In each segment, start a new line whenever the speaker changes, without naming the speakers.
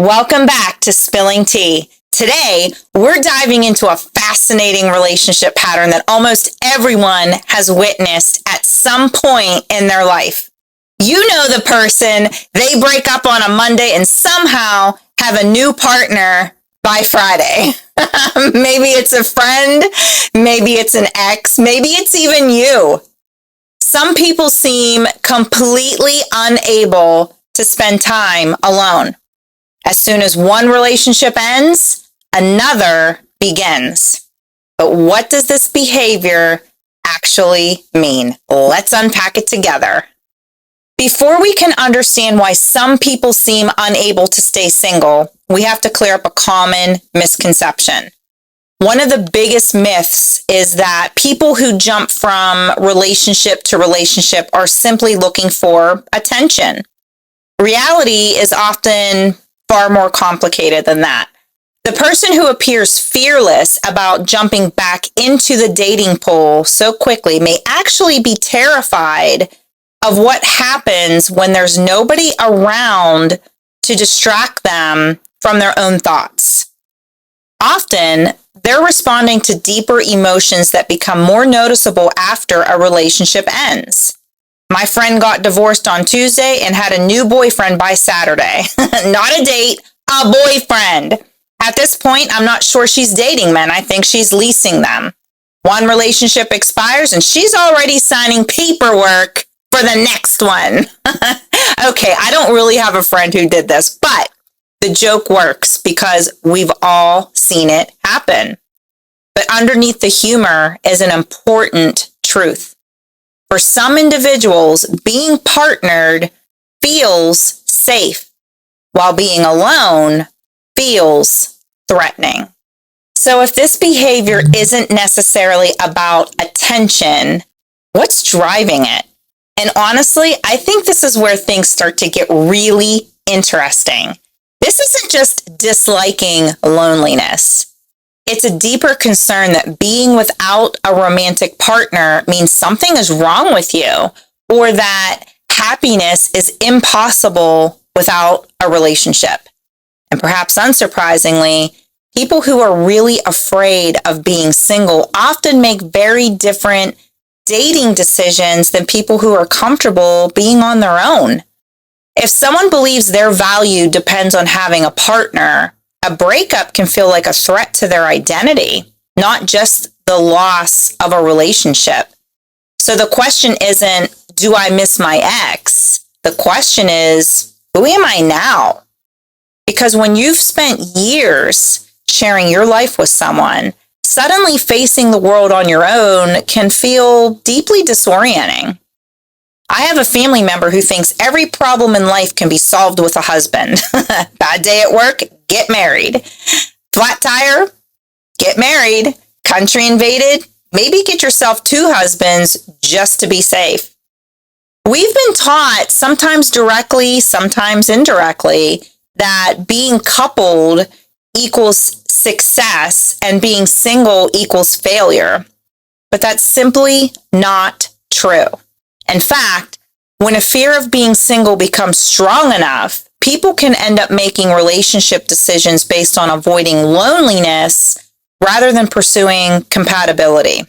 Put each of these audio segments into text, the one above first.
Welcome back to Spilling Tea. Today, we're diving into a fascinating relationship pattern that almost everyone has witnessed at some point in their life. You know the person, they break up on a Monday and somehow have a new partner by Friday. Maybe it's a friend, maybe it's an ex, maybe it's even you. Some people seem completely unable to spend time alone. As soon as one relationship ends, another begins. But what does this behavior actually mean? Let's unpack it together. Before we can understand why some people seem unable to stay single, we have to clear up a common misconception. One of the biggest myths is that people who jump from relationship to relationship are simply looking for attention. Reality is often far more complicated than that. The person who appears fearless about jumping back into the dating pool so quickly may actually be terrified of what happens when there's nobody around to distract them from their own thoughts. Often, they're responding to deeper emotions that become more noticeable after a relationship ends. My friend got divorced on Tuesday and had a new boyfriend by Saturday. Not a date, a boyfriend. At this point, I'm not sure she's dating men. I think she's leasing them. One relationship expires and she's already signing paperwork for the next one. Okay, I don't really have a friend who did this, but the joke works because we've all seen it happen. But underneath the humor is an important truth. For some individuals, being partnered feels safe, while being alone feels threatening. So if this behavior isn't necessarily about attention, what's driving it? And honestly, I think this is where things start to get really interesting. This isn't just disliking loneliness. It's a deeper concern that being without a romantic partner means something is wrong with you, or that happiness is impossible without a relationship. And perhaps unsurprisingly, people who are really afraid of being single often make very different dating decisions than people who are comfortable being on their own. If someone believes their value depends on having a partner, a breakup can feel like a threat to their identity, not just the loss of a relationship. So the question isn't, do I miss my ex? The question is, who am I now? Because when you've spent years sharing your life with someone, suddenly facing the world on your own can feel deeply disorienting. I have a family member who thinks every problem in life can be solved with a husband. Bad day at work, get married. Flat tire, get married. Country invaded, maybe get yourself 2 husbands just to be safe. We've been taught, sometimes directly, sometimes indirectly, that being coupled equals success and being single equals failure. But that's simply not true. In fact, when a fear of being single becomes strong enough, people can end up making relationship decisions based on avoiding loneliness rather than pursuing compatibility.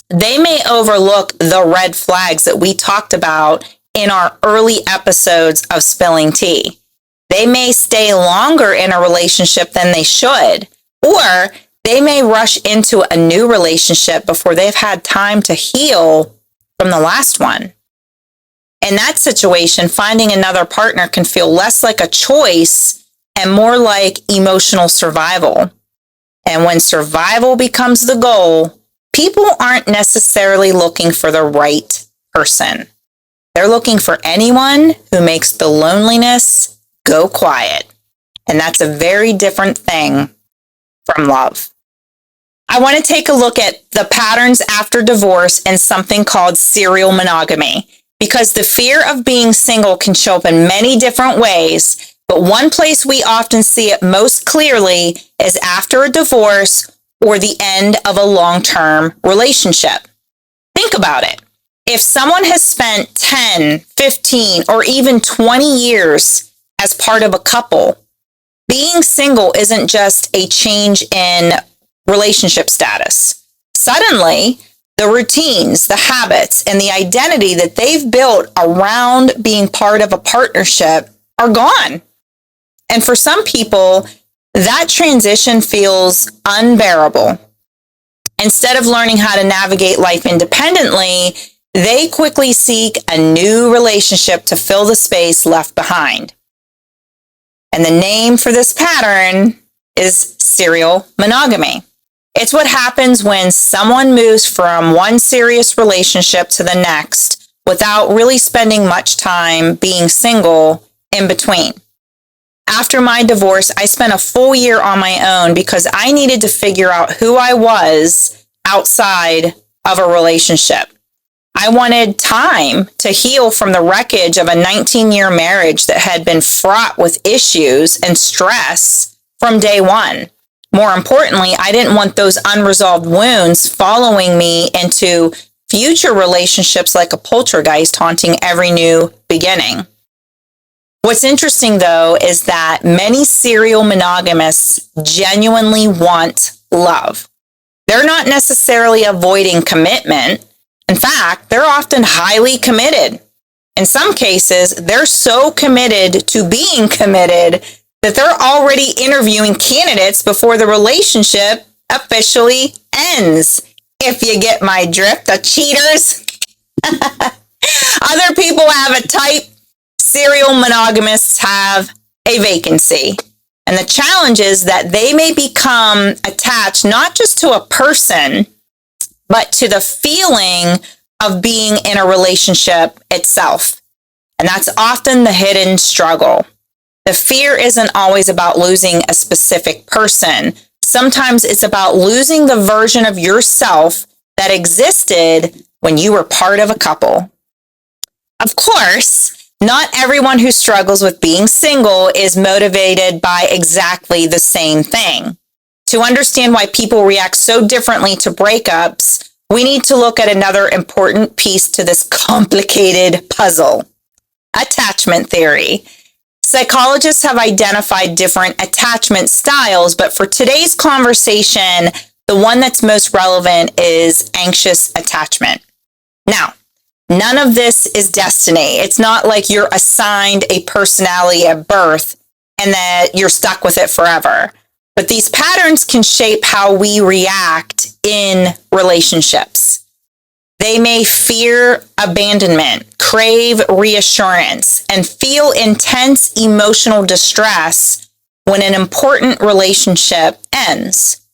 They may overlook the red flags that we talked about in our early episodes of Spilling Tea. They may stay longer in a relationship than they should, or they may rush into a new relationship before they've had time to heal from the last one. In that situation, finding another partner can feel less like a choice and more like emotional survival. And when survival becomes the goal, people aren't necessarily looking for the right person. They're looking for anyone who makes the loneliness go quiet. And that's a very different thing from love. I want to take a look at the patterns after divorce and something called serial monogamy, because the fear of being single can show up in many different ways, but one place we often see it most clearly is after a divorce or the end of a long-term relationship. Think about it. If someone has spent 10, 15, or even 20 years as part of a couple, Being single isn't just a change in relationship status. Suddenly, the routines, the habits, and the identity that they've built around being part of a partnership are gone. And for some people, that transition feels unbearable. Instead of learning how to navigate life independently, they quickly seek a new relationship to fill the space left behind. And the name for this pattern is serial monogamy. It's what happens when someone moves from one serious relationship to the next without really spending much time being single in between. After my divorce, I spent a full year on my own because I needed to figure out who I was outside of a relationship. I wanted time to heal from the wreckage of a 19-year marriage that had been fraught with issues and stress from day one. More importantly, I didn't want those unresolved wounds following me into future relationships like a poltergeist haunting every new beginning. What's interesting, though, is that many serial monogamists genuinely want love. They're not necessarily avoiding commitment. In fact, they're often highly committed. In some cases, they're so committed to being committed that they're already interviewing candidates before the relationship officially ends. If you get my drift, the cheaters. Other people have a type. Serial monogamists have a vacancy. And the challenge is that they may become attached not just to a person, but to the feeling of being in a relationship itself. And that's often the hidden struggle. The fear isn't always about losing a specific person. Sometimes it's about losing the version of yourself that existed when you were part of a couple. Of course, not everyone who struggles with being single is motivated by exactly the same thing. To understand why people react so differently to breakups, we need to look at another important piece to this complicated puzzle: attachment theory. Psychologists have identified different attachment styles, but for today's conversation, the one that's most relevant is anxious attachment. Now, none of this is destiny. It's not like you're assigned a personality at birth and that you're stuck with it forever. But these patterns can shape how we react in relationships. They may fear abandonment, crave reassurance, and feel intense emotional distress when an important relationship ends.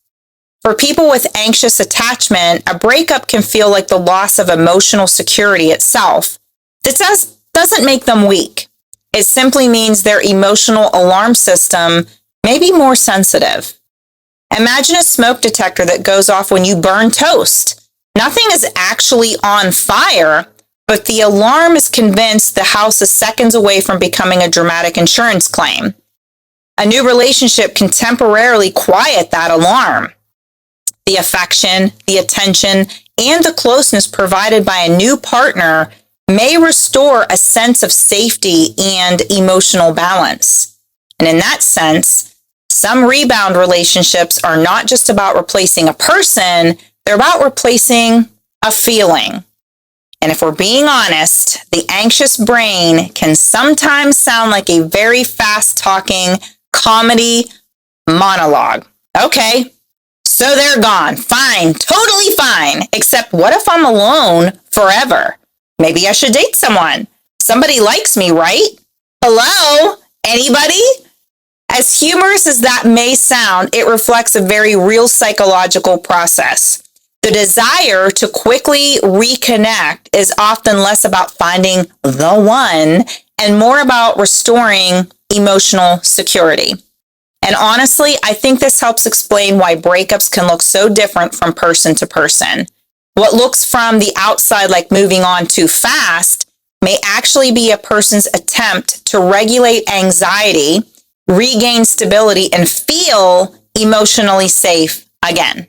For people with anxious attachment, a breakup can feel like the loss of emotional security itself. This doesn't make them weak. It simply means their emotional alarm system may be more sensitive. Imagine a smoke detector that goes off when you burn toast. Nothing is actually on fire, but the alarm is convinced the house is seconds away from becoming a dramatic insurance claim. A new relationship can temporarily quiet that alarm. The affection, the attention, and the closeness provided by a new partner may restore a sense of safety and emotional balance. And in that sense, some rebound relationships are not just about replacing a person, they're about replacing a feeling. And if we're being honest, the anxious brain can sometimes sound like a very fast-talking comedy monologue. Okay, so they're gone. Fine, totally fine. Except what if I'm alone forever? Maybe I should date someone. Somebody likes me, right? Hello? Anybody? As humorous as that may sound, it reflects a very real psychological process. The desire to quickly reconnect is often less about finding the one and more about restoring emotional security. And honestly, I think this helps explain why breakups can look so different from person to person. What looks from the outside like moving on too fast may actually be a person's attempt to regulate anxiety, regain stability, and feel emotionally safe again.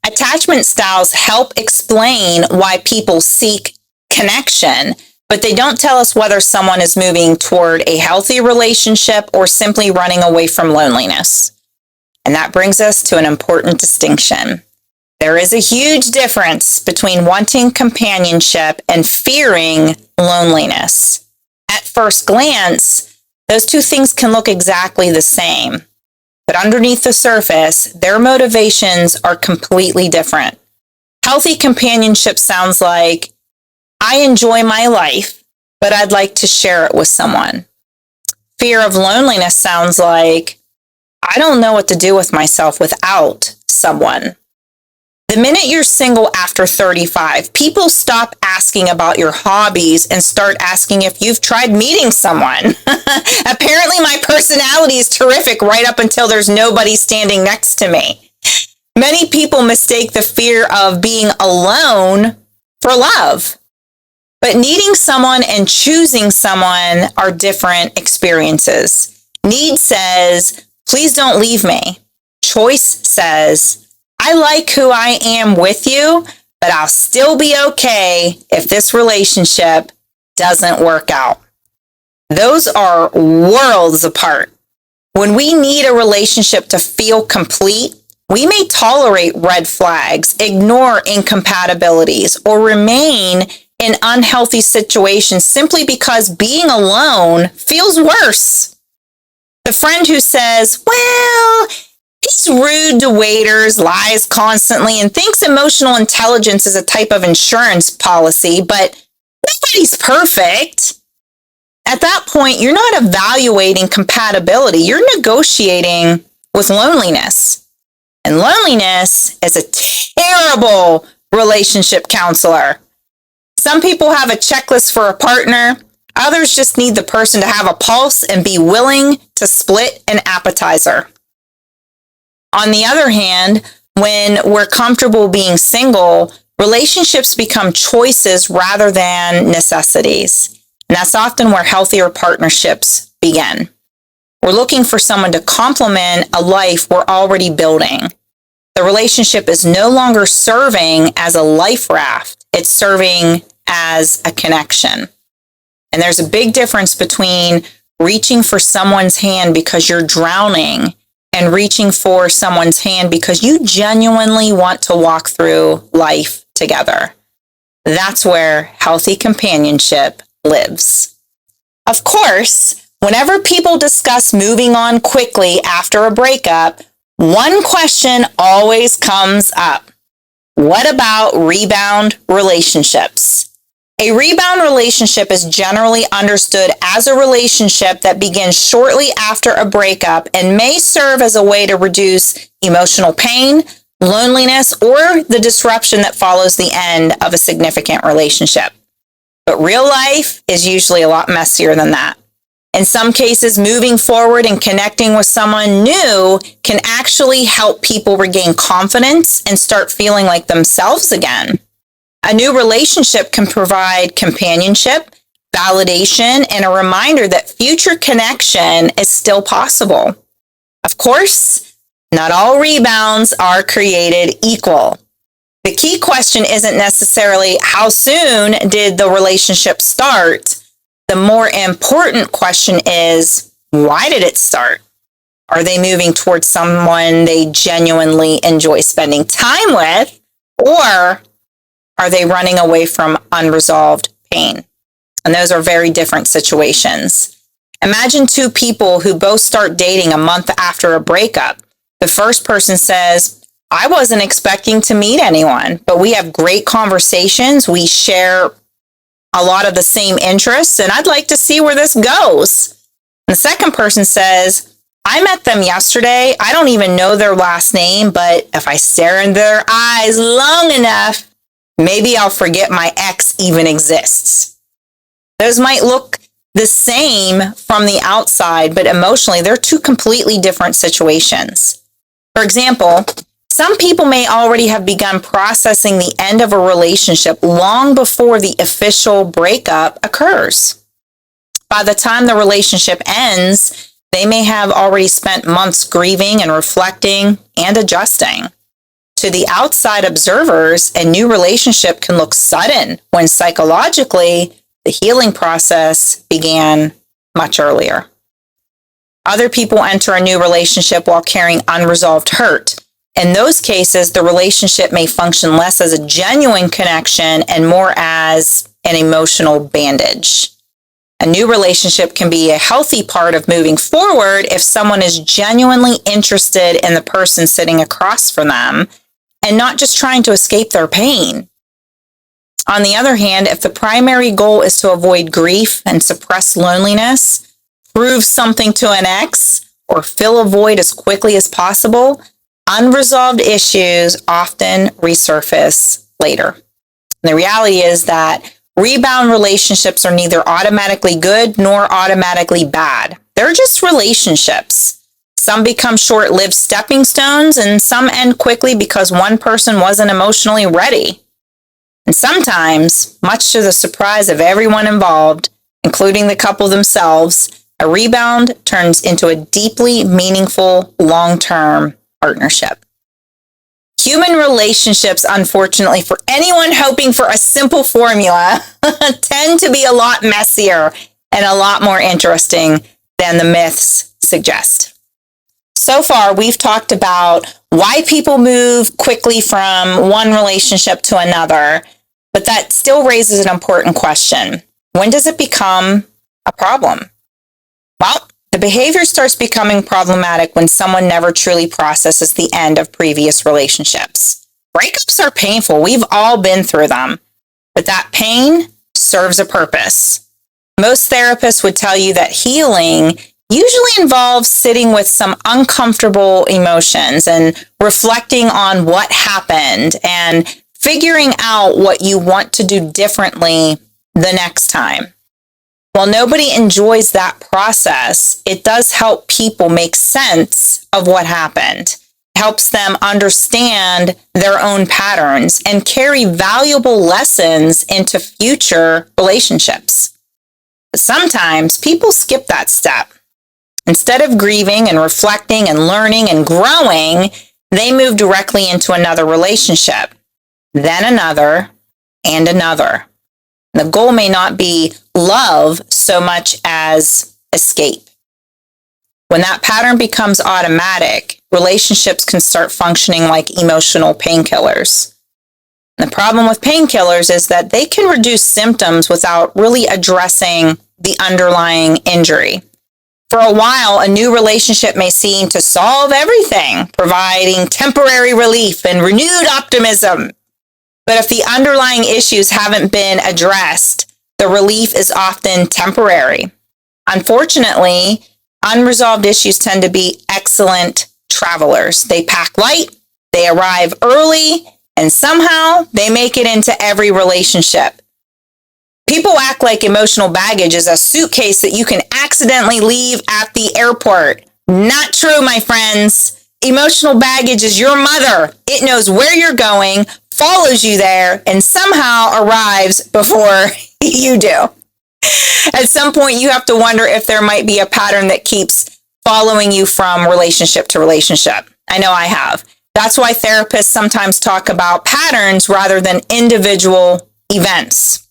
Attachment styles help explain why people seek connection, but they don't tell us whether someone is moving toward a healthy relationship or simply running away from loneliness. And that brings us to an important distinction. There is a huge difference between wanting companionship and fearing loneliness. At first glance, those two things can look exactly the same, but underneath the surface, their motivations are completely different. Healthy companionship sounds like, I enjoy my life, but I'd like to share it with someone. Fear of loneliness sounds like, I don't know what to do with myself without someone. The minute you're single after 35, people stop asking about your hobbies and start asking if you've tried meeting someone. Apparently, my personality is terrific right up until there's nobody standing next to me. Many people mistake the fear of being alone for love. But needing someone and choosing someone are different experiences. Need says, please don't leave me. Choice says, I like who I am with you, but I'll still be okay if this relationship doesn't work out. Those are worlds apart. When we need a relationship to feel complete, we may tolerate red flags, ignore incompatibilities, or remain in unhealthy situations simply because being alone feels worse. The friend who says, well, he's rude to waiters, lies constantly, and thinks emotional intelligence is a type of insurance policy, but nobody's perfect. At that point, you're not evaluating compatibility. You're negotiating with loneliness. And loneliness is a terrible relationship counselor. Some people have a checklist for a partner. Others just need the person to have a pulse and be willing to split an appetizer. On the other hand, when we're comfortable being single, relationships become choices rather than necessities. And that's often where healthier partnerships begin. We're looking for someone to complement a life we're already building. The relationship is no longer serving as a life raft. It's serving as a connection. And there's a big difference between reaching for someone's hand because you're drowning and reaching for someone's hand because you genuinely want to walk through life together. That's where healthy companionship lives. Of course, whenever people discuss moving on quickly after a breakup, one question always comes up. What about rebound relationships? A rebound relationship is generally understood as a relationship that begins shortly after a breakup and may serve as a way to reduce emotional pain, loneliness, or the disruption that follows the end of a significant relationship. But real life is usually a lot messier than that. In some cases, moving forward and connecting with someone new can actually help people regain confidence and start feeling like themselves again. A new relationship can provide companionship, validation, and a reminder that future connection is still possible. Of course, not all rebounds are created equal. The key question isn't necessarily how soon did the relationship start. The more important question is, why did it start? Are they moving towards someone they genuinely enjoy spending time with, or are they running away from unresolved pain? And those are very different situations. Imagine two people who both start dating a month after a breakup. The first person says, I wasn't expecting to meet anyone, but we have great conversations. We share a lot of the same interests, and I'd like to see where this goes. And the second person says, I met them yesterday. I don't even know their last name, but if I stare in their eyes long enough, maybe I'll forget my ex even exists. Those might look the same from the outside, but emotionally, they're two completely different situations. For example, some people may already have begun processing the end of a relationship long before the official breakup occurs. By the time the relationship ends, they may have already spent months grieving and reflecting and adjusting. To the outside observers, a new relationship can look sudden when psychologically The healing process began much earlier. Other people enter a new relationship while carrying unresolved hurt. In those cases, the relationship may function less as a genuine connection and more as an emotional bandage. A new relationship can be a healthy part of moving forward if someone is genuinely interested in the person sitting across from them and not just trying to escape their pain. On the other hand, if the primary goal is to avoid grief and suppress loneliness, prove something to an ex, or fill a void as quickly as possible, unresolved issues often resurface later. And the reality is that rebound relationships are neither automatically good nor automatically bad. They're just relationships. Some become short-lived stepping stones, and some end quickly because one person wasn't emotionally ready. And sometimes, much to the surprise of everyone involved, including the couple themselves, a rebound turns into a deeply meaningful long-term partnership. Human relationships, unfortunately, for anyone hoping for a simple formula, tend to be a lot messier and a lot more interesting than the myths suggest. So far, we've talked about why people move quickly from one relationship to another, but that still raises an important question. When does it become a problem? Well, the behavior starts becoming problematic when someone never truly processes the end of previous relationships. Breakups are painful. We've all been through them, but that pain serves a purpose. Most therapists would tell you that healing usually involves sitting with some uncomfortable emotions and reflecting on what happened and figuring out what you want to do differently the next time. While nobody enjoys that process, it does help people make sense of what happened. It helps them understand their own patterns and carry valuable lessons into future relationships. But sometimes people skip that step. Instead of grieving and reflecting and learning and growing, they move directly into another relationship, then another, and another. The goal may not be love so much as escape. When that pattern becomes automatic, relationships can start functioning like emotional painkillers. The problem with painkillers is that they can reduce symptoms without really addressing the underlying injury. For a while, a new relationship may seem to solve everything, providing temporary relief and renewed optimism. But if the underlying issues haven't been addressed, the relief is often temporary. Unfortunately, unresolved issues tend to be excellent travelers. They pack light, they arrive early, and somehow they make it into every relationship. People act like emotional baggage is a suitcase that you can accidentally leave at the airport. Not true, my friends. Emotional baggage is your mother. It knows where you're going, follows you there, and somehow arrives before you do. At some point, you have to wonder if there might be a pattern that keeps following you from relationship to relationship. I know I have. That's why therapists sometimes talk about patterns rather than individual events.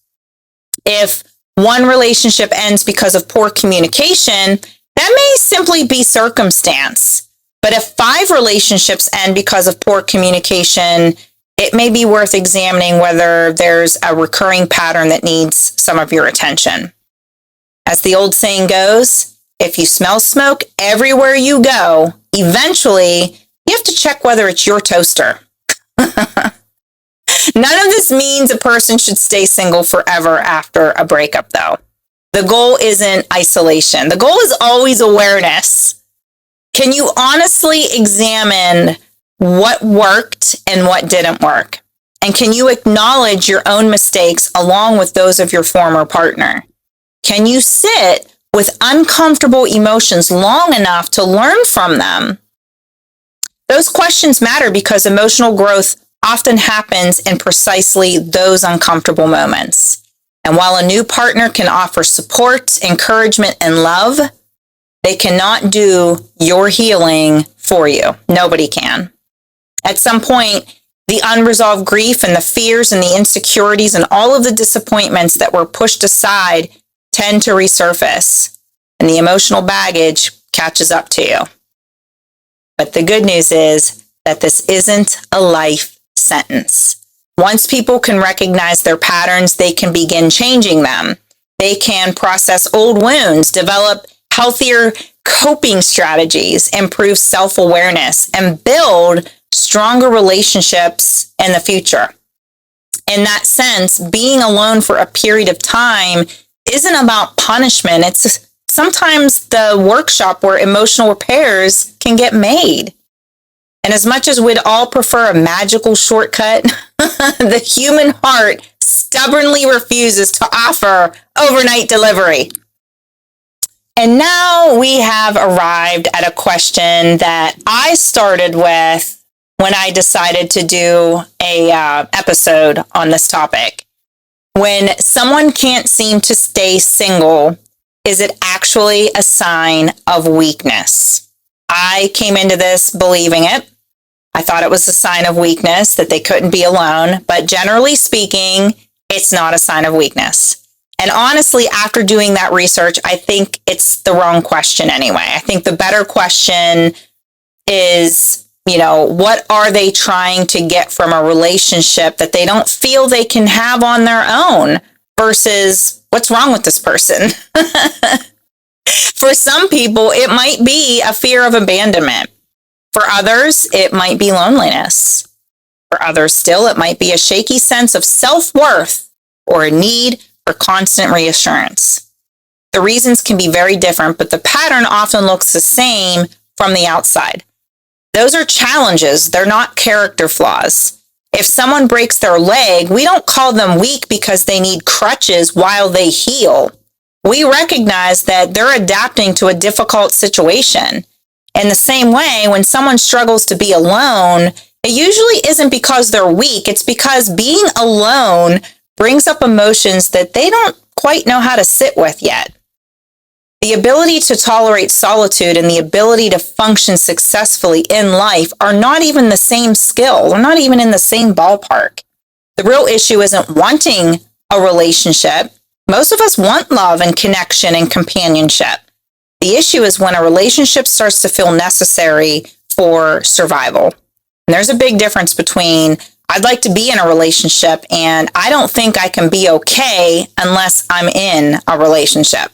If one relationship ends because of poor communication, that may simply be circumstance. But if 5 relationships end because of poor communication, it may be worth examining whether there's a recurring pattern that needs some of your attention. As the old saying goes, if you smell smoke everywhere you go, eventually you have to check whether it's your toaster. None of this means a person should stay single forever after a breakup, though. The goal isn't isolation. The goal is always awareness. Can you honestly examine what worked and what didn't work? And can you acknowledge your own mistakes along with those of your former partner? Can you sit with uncomfortable emotions long enough to learn from them? Those questions matter because emotional growth often happens in precisely those uncomfortable moments. And while a new partner can offer support, encouragement, and love, they cannot do your healing for you. Nobody can. At some point, The unresolved grief and the fears and the insecurities and all of the disappointments that were pushed aside tend to resurface, and the emotional baggage catches up to you. But the good news is that this isn't a life sentence. Once people can recognize their patterns, they can begin changing them. They can process old wounds, develop healthier coping strategies, improve self-awareness, and build stronger relationships in the future. In that sense, being alone for a period of time isn't about punishment. It's sometimes the workshop where emotional repairs can get made. And as much as we'd all prefer a magical shortcut, the human heart stubbornly refuses to offer overnight delivery. And now we have arrived at a question that I started with when I decided to do a episode on this topic. When someone can't seem to stay single, is it actually a sign of weakness? I came into this believing it. I thought it was a sign of weakness that they couldn't be alone, but generally speaking, it's not a sign of weakness. And honestly, after doing that research, I think it's the wrong question anyway. I think the better question is, what are they trying to get from a relationship that they don't feel they can have on their own versus what's wrong with this person? For some people, it might be a fear of abandonment. For others, it might be loneliness. For others still, it might be a shaky sense of self-worth or a need for constant reassurance. The reasons can be very different, but the pattern often looks the same from the outside. Those are challenges. They're not character flaws. If someone breaks their leg, we don't call them weak because they need crutches while they heal. We recognize that they're adapting to a difficult situation. In the same way, when someone struggles to be alone, it usually isn't because they're weak. It's because being alone brings up emotions that they don't quite know how to sit with yet. The ability to tolerate solitude and the ability to function successfully in life are not even the same skill. They're not even in the same ballpark. The real issue isn't wanting a relationship. Most of us want love and connection and companionship. The issue is when a relationship starts to feel necessary for survival. And there's a big difference between I'd like to be in a relationship and I don't think I can be okay unless I'm in a relationship.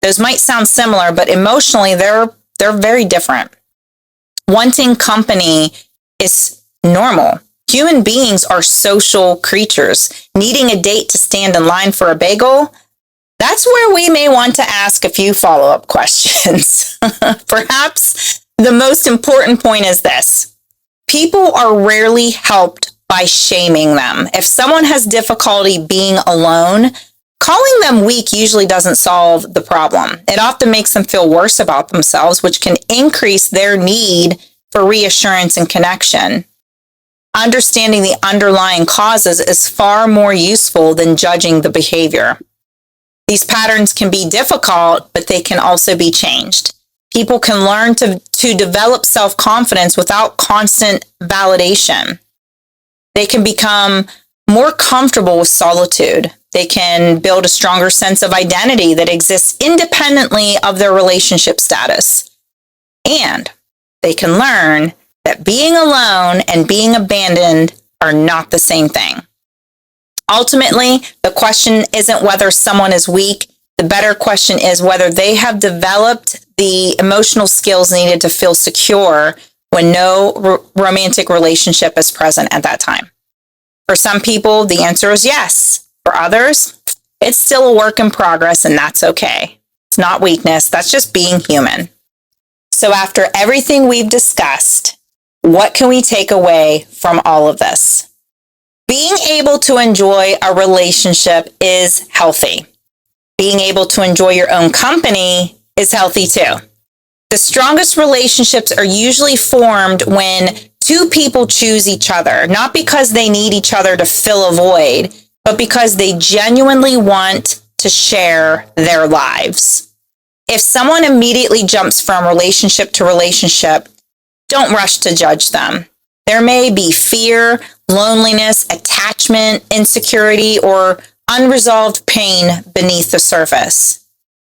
Those might sound similar, but emotionally, they're very different. Wanting company is normal. Human beings are social creatures. Needing a date to stand in line for a bagel, that's where we may want to ask a few follow-up questions. Perhaps the most important point is this. People are rarely helped by shaming them. If someone has difficulty being alone, calling them weak usually doesn't solve the problem. It often makes them feel worse about themselves, which can increase their need for reassurance and connection. Understanding the underlying causes is far more useful than judging the behavior. These patterns can be difficult, but they can also be changed. People can learn to develop self-confidence without constant validation. They can become more comfortable with solitude. They can build a stronger sense of identity that exists independently of their relationship status. And they can learn that being alone and being abandoned are not the same thing. Ultimately, the question isn't whether someone is weak. The better question is whether they have developed the emotional skills needed to feel secure when no romantic relationship is present at that time. For some people, the answer is yes. For others, it's still a work in progress, and that's okay. It's not weakness. That's just being human. So after everything we've discussed, what can we take away from all of this? Being able to enjoy a relationship is healthy. Being able to enjoy your own company is healthy too. The strongest relationships are usually formed when two people choose each other, not because they need each other to fill a void, but because they genuinely want to share their lives. If someone immediately jumps from relationship to relationship, don't rush to judge them. There may be fear, loneliness, attachment, insecurity, or unresolved pain beneath the surface.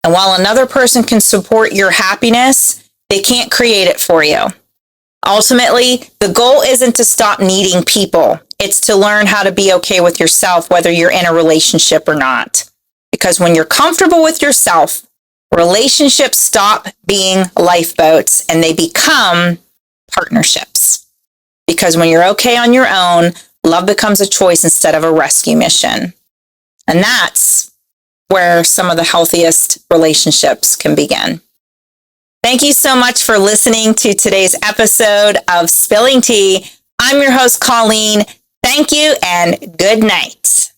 And while another person can support your happiness, they can't create it for you. Ultimately, the goal isn't to stop needing people. It's to learn how to be okay with yourself, whether you're in a relationship or not. Because when you're comfortable with yourself, relationships stop being lifeboats and they become partnerships. Because when you're okay on your own, love becomes a choice instead of a rescue mission. And that's where some of the healthiest relationships can begin. Thank you so much for listening to today's episode of Spilling Tea. I'm your host, Colleen. Thank you and good night.